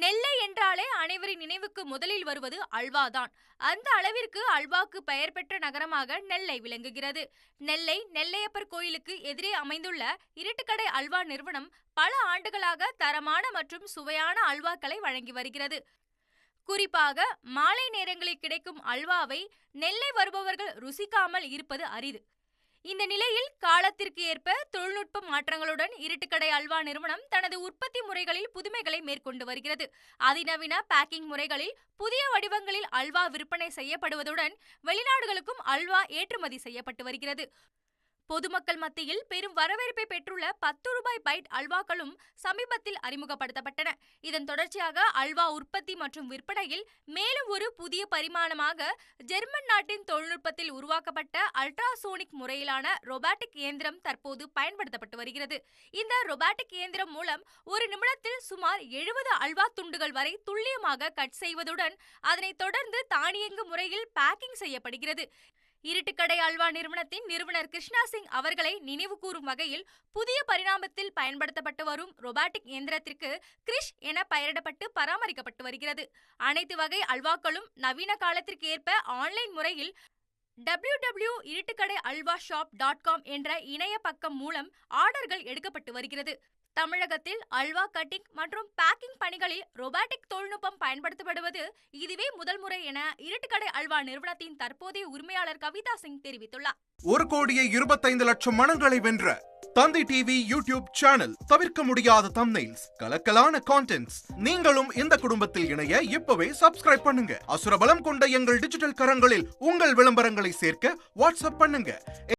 நெல்லை என்றாலே அனைவரின் நினைவுக்கு முதலில் வருவது அல்வாதான். அந்த அளவிற்கு அல்வாக்கு பெயர் பெற்ற நகரமாக நெல்லை விளங்குகிறது. நெல்லை நெல்லையப்பர் கோயிலுக்கு எதிரே அமைந்துள்ள இருட்டுக்கடை அல்வா நிறுவனம் பல ஆண்டுகளாக தரமான மற்றும் சுவையான அல்வாக்களை வழங்கி வருகிறது. குறிப்பாக மாலை நேரங்களில் கிடைக்கும் அல்வாவை நெல்லை வருபவர்கள் ருசிக்காமல் இருப்பது அரிது. இந்த நிலையில் காலத்திற்கு ஏற்ப தொழில்நுட்ப மாற்றங்களுடன் இருட்டுக்கடை அல்வா நிறுவனம் தனது உற்பத்தி முறைகளில் புதுமைகளை மேற்கொண்டு வருகிறது. அதிநவீன பேக்கிங் முறைகளில் புதிய வடிவங்களில் அல்வா விற்பனை செய்யப்படுவதுடன் வெளிநாடுகளுக்கும் அல்வா ஏற்றுமதி செய்யப்பட்டு வருகிறது. பொதுமக்கள் மத்தியில் பெரும் வரவேற்பை பெற்றுள்ள 10 ரூபாய் பைட் அல்வாக்களும் சமீபத்தில் அறிமுகப்படுத்தப்பட்டன. இதன் தொடர்ச்சியாக அல்வா உற்பத்தி மற்றும் விற்பனையில் மேலும் ஒரு புதிய பரிமாணமாக ஜெர்மன் நாட்டின் தொழில்நுட்பத்தில் உருவாக்கப்பட்ட அல்ட்ராசோனிக் முறையிலான ரொபாட்டிக் இயந்திரம் தற்போது பயன்படுத்தப்பட்டு வருகிறது. இந்த ரொபாட்டிக் இயந்திரம் மூலம் ஒரு நிமிடத்தில் சுமார் 70 அல்வா துண்டுகள் வரை துல்லியமாக கட் செய்வதுடன் அதனை தொடர்ந்து தானியங்கு முறையில் பேக்கிங் செய்யப்படுகிறது. இருட்டுக்கடை அல்வா நிறுவனத்தின் நிறுவனர் கிருஷ்ணா சிங் அவர்களை நினைவு கூறும் வகையில் புதிய பரிணாமத்தில் பயன்படுத்தப்பட்டு வரும் ரொபாட்டிக் இயந்திரத்திற்கு கிரிஷ் என பெயரிடப்பட்டு பராமரிக்கப்பட்டு வருகிறது. அனைத்து வகை அல்வாக்களும் நவீன காலத்திற்கு ஏற்ப ஆன்லைன் முறையில் www.iruttukadaialvashop.com என்ற இணைய பக்கம் மூலம் ஆர்டர்கள் எடுக்கப்பட்டு வருகிறது. தமிழகத்தில் அல்வா கட்டிங் மற்றும் பேக்கிங் பணிகளில் ரொபாட்டிக் தொழில்நுட்பம் பயன்படுத்தப்படுவது இதுவே முதல் முறை என இருட்டுக்கடை அல்வா நிறுவனத்தின் தற்போதைய உரிமையாளர் கவிதா சிங் தெரிவித்துள்ளார். 1,25,00,000 மனங்களை வென்ற தந்தி டிவி யூடியூப் சேனல். தவிர்க்க முடியாத தம்ப்நெயில்ஸ், கலக்கலான கான்டென்ட்ஸ். நீங்களும் இந்த குடும்பத்தில் இணைய இப்பவே சப்ஸ்கிரைப் பண்ணுங்க. அசுரபலம் கொண்ட எங்கள் டிஜிட்டல் கரங்களில் உங்கள் விளம்பரங்களை சேர்க்க வாட்ஸ்அப் பண்ணுங்க.